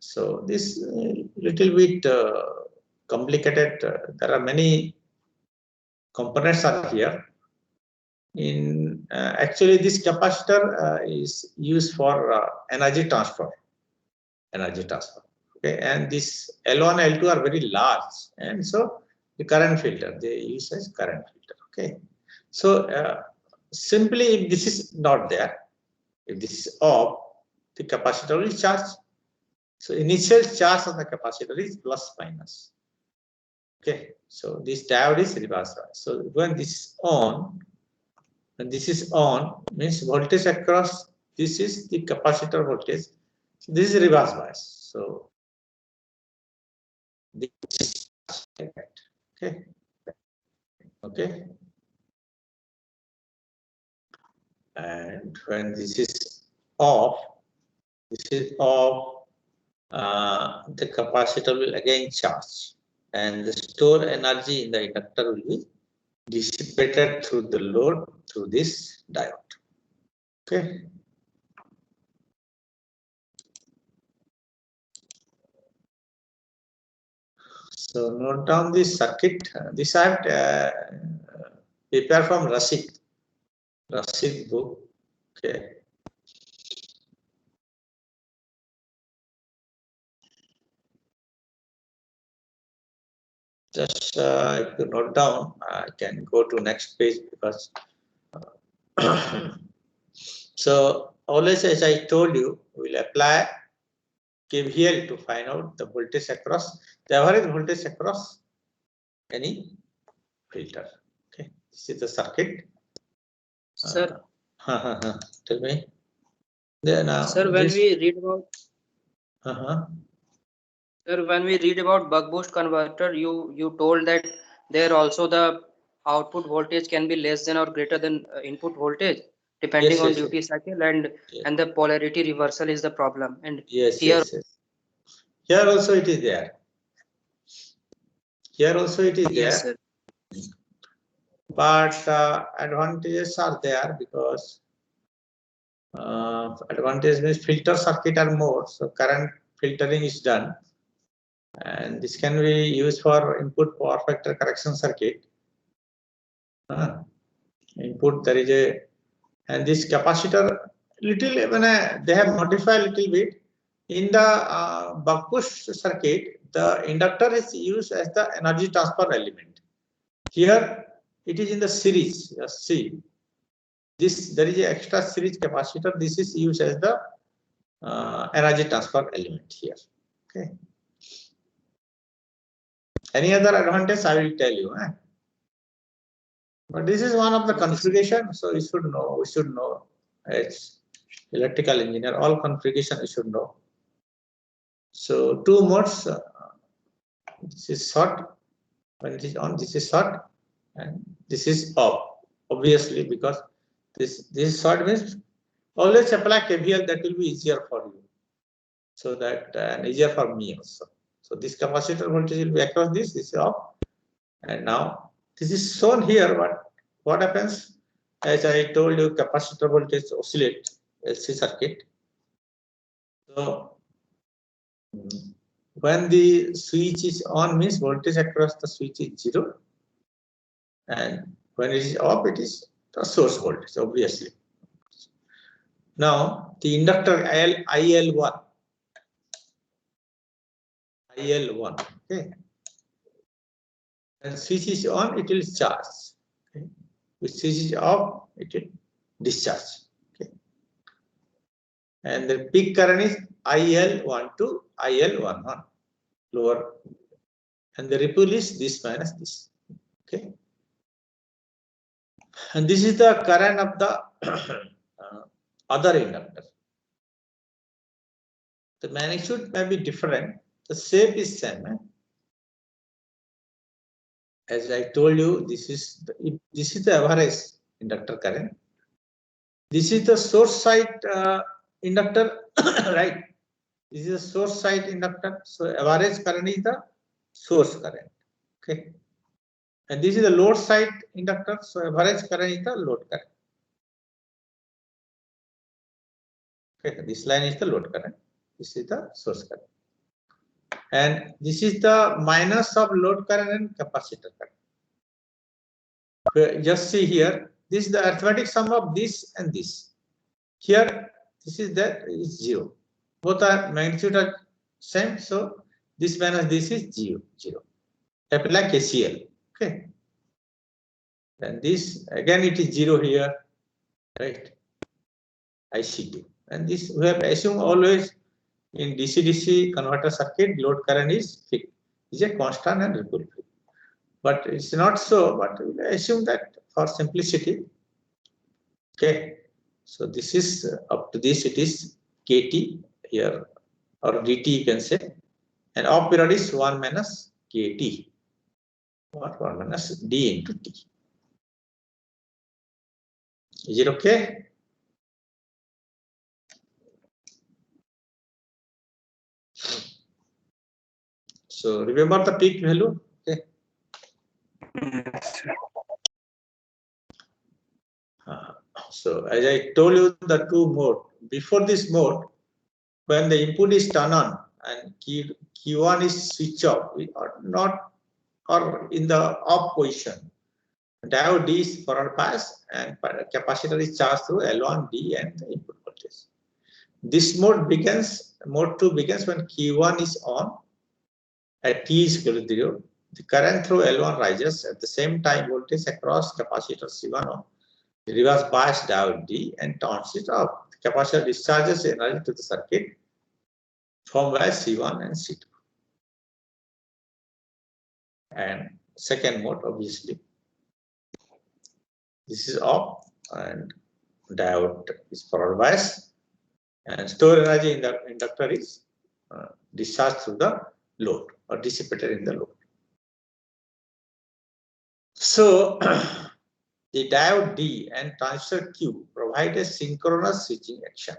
So this little bit complicated. There are many components are here. In actually, this capacitor is used for energy transfer. Okay, and this L1, L2 are very large, and so the current filter they use as current filter. Okay, so simply if this is not there, if this is off, the capacitor will charge. So initial charge of the capacitor is plus minus. Okay, so this diode is reverse bias. So when this is on, and this is on, means voltage across, this is the capacitor voltage. So this is reverse bias. So this is like that. Okay. Okay. And when this is off, the capacitor will again charge, and the stored energy in the inductor will be dissipated through the load through this diode. Okay. So note down this circuit. This I have prepared from Rashid book. Okay. Just if you note down, I can go to next page because. So always, as I told you, we'll apply KVL to find out the voltage across the average voltage across any filter. Okay, this is the circuit. Sir, tell me. Then, sir, when we read about sir, when we read about buck boost converter, you told that there also the output voltage can be less than or greater than input voltage depending on duty cycle, and the polarity reversal is the problem. And here also it is there. Here also it is there. Sir. But advantages are there because advantage means filter circuit are more, so current filtering is done, and this can be used for input power factor correction circuit. Input there is a, and this capacitor little when they have modified a little bit in the buck boost circuit. The inductor is used as the energy transfer element. Here it is in the series. See, this there is an extra series capacitor. This is used as the energy transfer element here. Okay. Any other advantage I will tell you. But this is one of the configuration, so you should know. We should know. It's electrical engineer. All configuration we should know. So 2 modes. This is short. When it is on, this is short, and this is off. Obviously, because this short means always apply KVL. That will be easier for you. So that and easier for me also. So this capacitor voltage will be across this. This is off, and now this is shown here. But what happens? As I told you, capacitor voltage oscillate LC circuit. So when the switch is on, means voltage across the switch is 0, and when it is off, it is the source voltage, obviously. Now the inductor IL1, okay. When switch is on, it will charge. Okay. If switch is off, it will discharge. Okay. And the peak current is IL1 to IL11, lower, and the ripple is this minus this. Okay. And this is the current of the other inductor. The magnitude may be different. The shape is same. As I told you, this is the average inductor current. This is the source side inductor, right? This is the source side inductor. So average current is the source current. Okay. And this is the load side inductor. So average current is the load current. Okay. This line is the load current. This is the source current. and this is the minus of load current and capacitor current. Just see here, this is the arithmetic sum of this and this. Here, this is that is 0. Both are magnitude are same, so this minus this is 0, 0. Apply KCL. Okay. Then this again it is 0 here, right? IC2. And this we have assumed always in DC-DC converter circuit, load current is fixed, is a constant and ripple free. But it's not so, but we assume that for simplicity. Okay. So this is up to this, it is KT here, or DT you can say. And off period is 1 minus KT, or 1 minus D into T. Is it okay? So remember the peak value. Okay. So as I told you, the two mode. Before this mode, when the input is turned on and Q1 is switched off, or not, or in the off position, diode D is forward bias and capacitor is charged through L1 D and the input voltage. This mode begins, mode 2 begins when Q1 is on at T is equal to 0. The current through L1 rises at the same time voltage across capacitor C1 on the reverse bias diode D and turns it off. The capacitor discharges energy to the circuit formed by C1 and C2. And second mode, obviously, this is off and diode is forward bias, and store energy in the inductor is discharged through the load or dissipated in the load. So the diode D and transistor Q provide a synchronous switching action.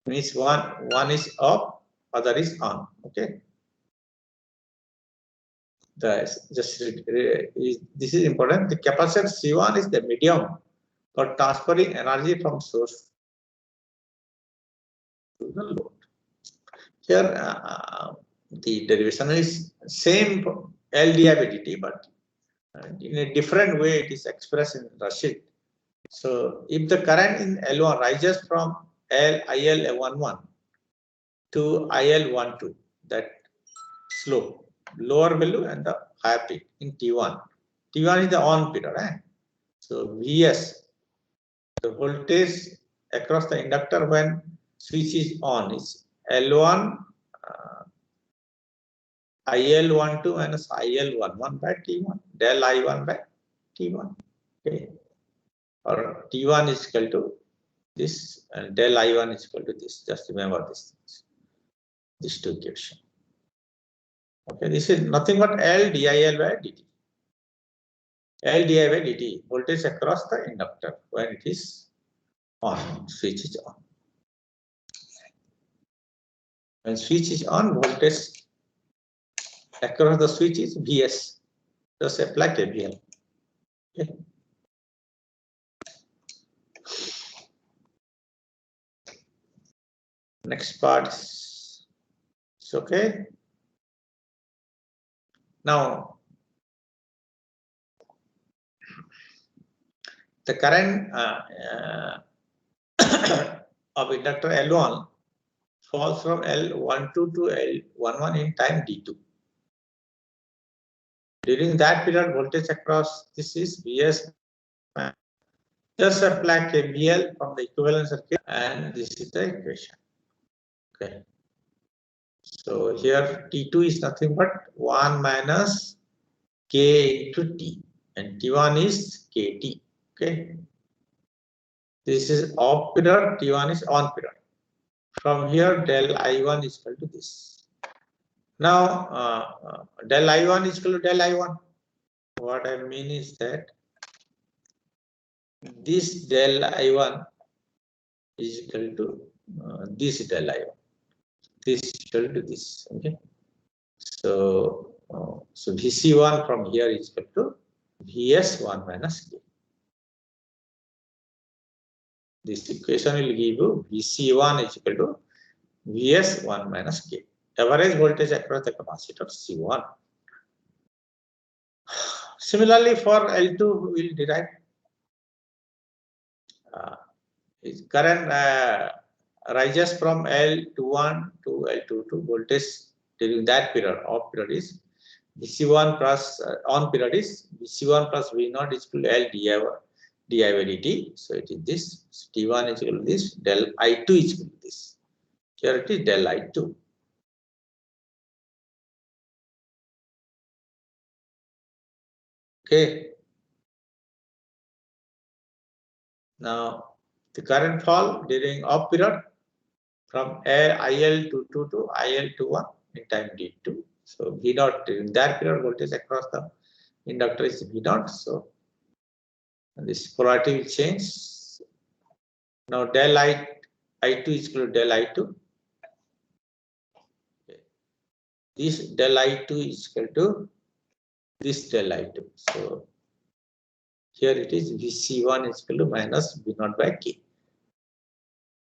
Means one is off, other is on. Okay. This is important. The capacitor C1 is the medium for transferring energy from source to the load. Here, the derivation is same L di by dt, but in a different way it is expressed in Rashid. So, if the current in L1 rises from IL11 to IL12, that slope, lower value and the higher peak in T1. T1 is the on period. So Vs, the voltage across the inductor when switch is on is L1 IL12 minus IL11 by T1, del I1 by T1. Okay. Or T1 is equal to this and del I1 is equal to this. Just remember this things. These two equations. Okay, this is nothing but L dIL by dt. L di by dt, voltage across the inductor when it is on, switch is on. When switch is on, voltage across the switch is Vs. Just apply KVL. Okay. Next part is okay. Now, the current of inductor L1 falls from L12 to L11 in time D2. During that period, voltage across this is Vs. Just apply KVL from the equivalent circuit, and this is the equation. Okay. So here T2 is nothing but 1 minus K into T, and T1 is KT. Okay. This is off period, T1 is on period. From here, del I1 is equal to this. Now, del I1 is equal to del I1. What I mean is that this del I1 is equal to this del I1. This is equal to this. Okay. So, so Vc1 from here is equal to Vs1 minus K. This equation will give you Vc1 is equal to Vs1 minus K. average voltage across the capacitor C1. Similarly, for L2, we will derive its current rises from L21 to L22 voltage during that period. Off period is VC1 plus on period is VC1 plus V0 is equal to L di by dt. So it is this. So T1 is equal to this. Del I2 is equal to this. Here it is del I2. Okay. Now the current fall during off period from IL22 to IL21 in time D2. So V0 during that period voltage across the inductor is V0. So this polarity will change. Now del I2 is equal to del I2. Okay. This del I2 is equal to this del I2. So here it is VC1 is equal to minus V0 by K.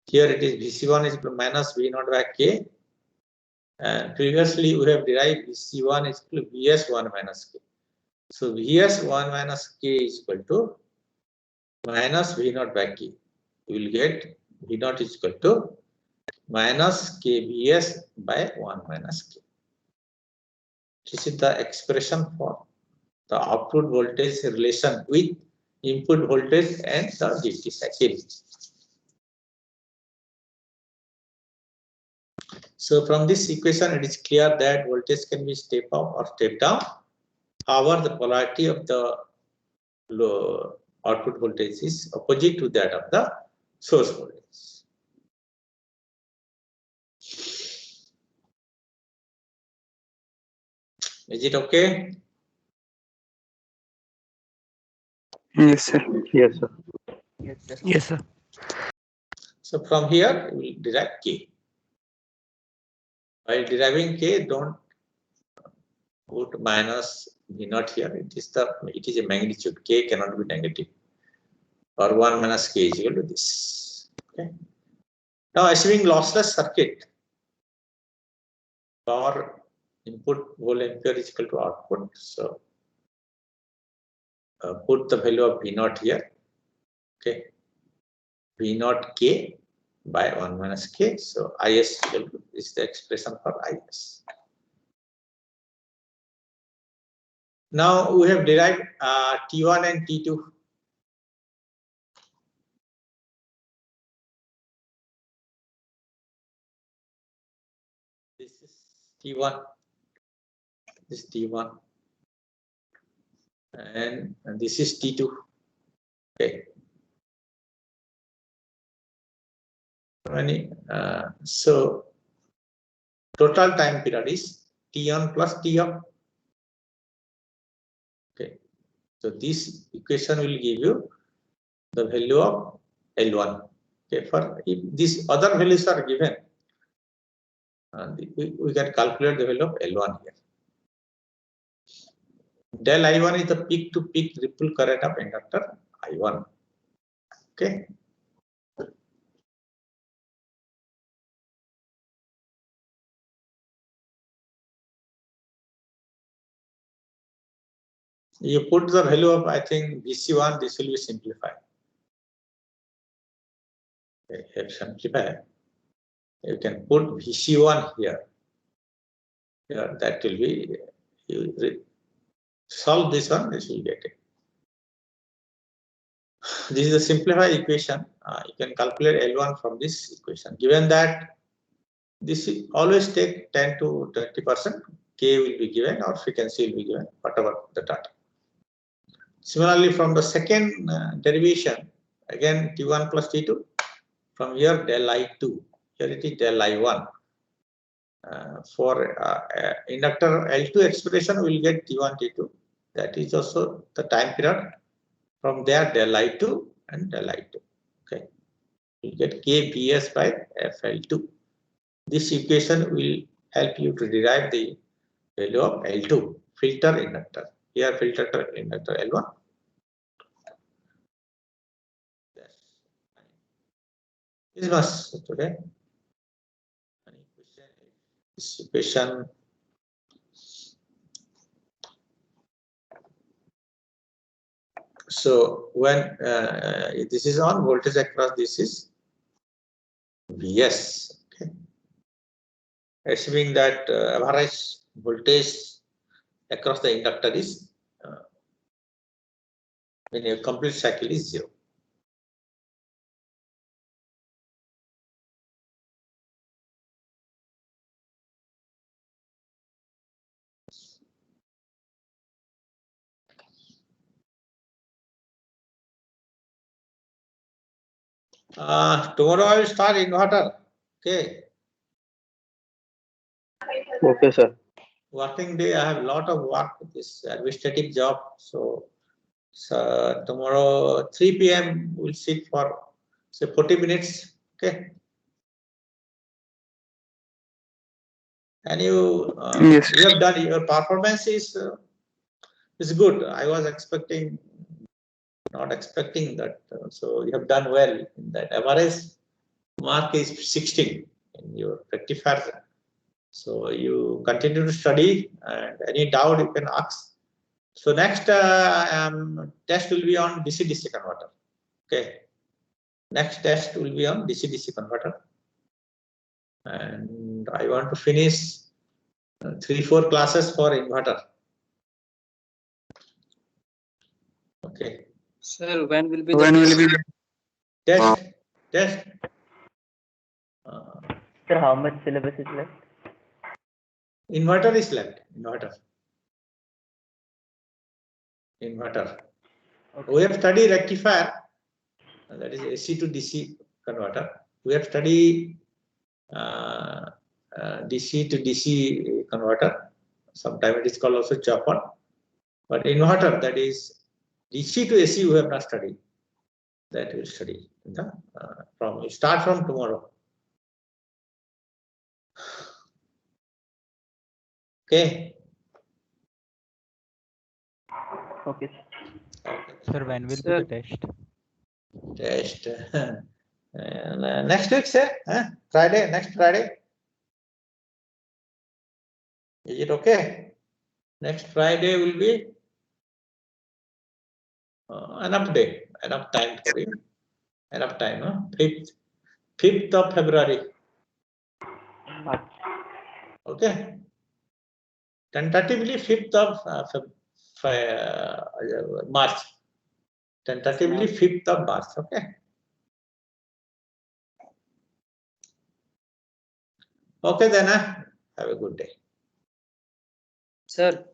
Here it is VC1 is equal to minus V0 by K. And previously we have derived VC1 is equal to VS1 minus K. So VS1 minus K is equal to minus V0 by K. You will get V0 is equal to minus KVS by 1 minus K. This is the expression for the output voltage relation with input voltage and the duty cycle. So from this equation, it is clear that voltage can be step up or step down. However, the polarity of the low output voltage is opposite to that of the source voltage. Is it okay? Yes, sir. Yes, sir. Yes, sir. So from here, we will derive K. While deriving K, don't put minus V0 here. It is a magnitude. K cannot be negative. Or 1 minus K is equal to this. Okay. Now assuming lossless circuit, power input whole ampere is equal to output. So put the value of V0 here. Okay. V0 K by 1 minus K. So IS is the expression for IS. Now we have derived T1 and T2. This is T1. This is T1. And this is T2. Okay. So total time period is T1 plus T1. Okay. So this equation will give you the value of L1. Okay. For if these other values are given, we can calculate the value of L1 here. Del I1 is the peak to peak ripple current of inductor I1. Okay. You put the value of, I think, VC1, this will be simplified. Okay, here simplify. You can put VC1 here. Here, that will be, you solve this one, this will get it. This is a simplified equation. You can calculate L1 from this equation. Given that this will always take 10 to 20%, K will be given or frequency will be given, whatever the data. Similarly, from the second derivation, again T1 plus T2, from here del I2, here it is del I1. For inductor L2 expression, we will get T1, T2. That is also the time period. From there, del I2 and del I2. Okay, you get KBS by FL2. This equation will help you to derive the value of L2, filter inductor. Here, filter inductor L1. This was okay. dissipation. So when this is on, voltage across this is Vs. Okay. Assuming that average voltage across the inductor is when a complete cycle is 0. Tomorrow I will start inverter. Okay. Okay, sir. Working day, I have a lot of work with this administrative job. So tomorrow 3 p.m. we'll sit for say 40 minutes. Okay. And you, Yes. you have done your performance is good. I was not expecting that. So you have done well in that. Average mark is 16 in your rectifier. So you continue to study, and any doubt you can ask. So next test will be on DC-DC converter. Okay. Next test will be on DC-DC converter. And I want to finish 3-4 classes for inverter. Okay. Sir, when will be When will be Test. Sir, how much syllabus is left? Inverter is left. Inverter. Okay. We have studied rectifier, that is AC to DC converter. We have studied DC to DC converter. Sometimes it is called also chopper. But inverter, that is DC to AC, we have not studied. That we will study. Start from tomorrow. Okay. Okay. Sir, when will Sir. be the test? Test. Next week, sir. Friday, next Friday. Is it okay? Next Friday will be enough day, enough time for you. Enough time, huh? 5th of February. Okay. Tentatively 5th of March. Tentatively 5th of March. Okay. Okay then. Have a good day. Sir.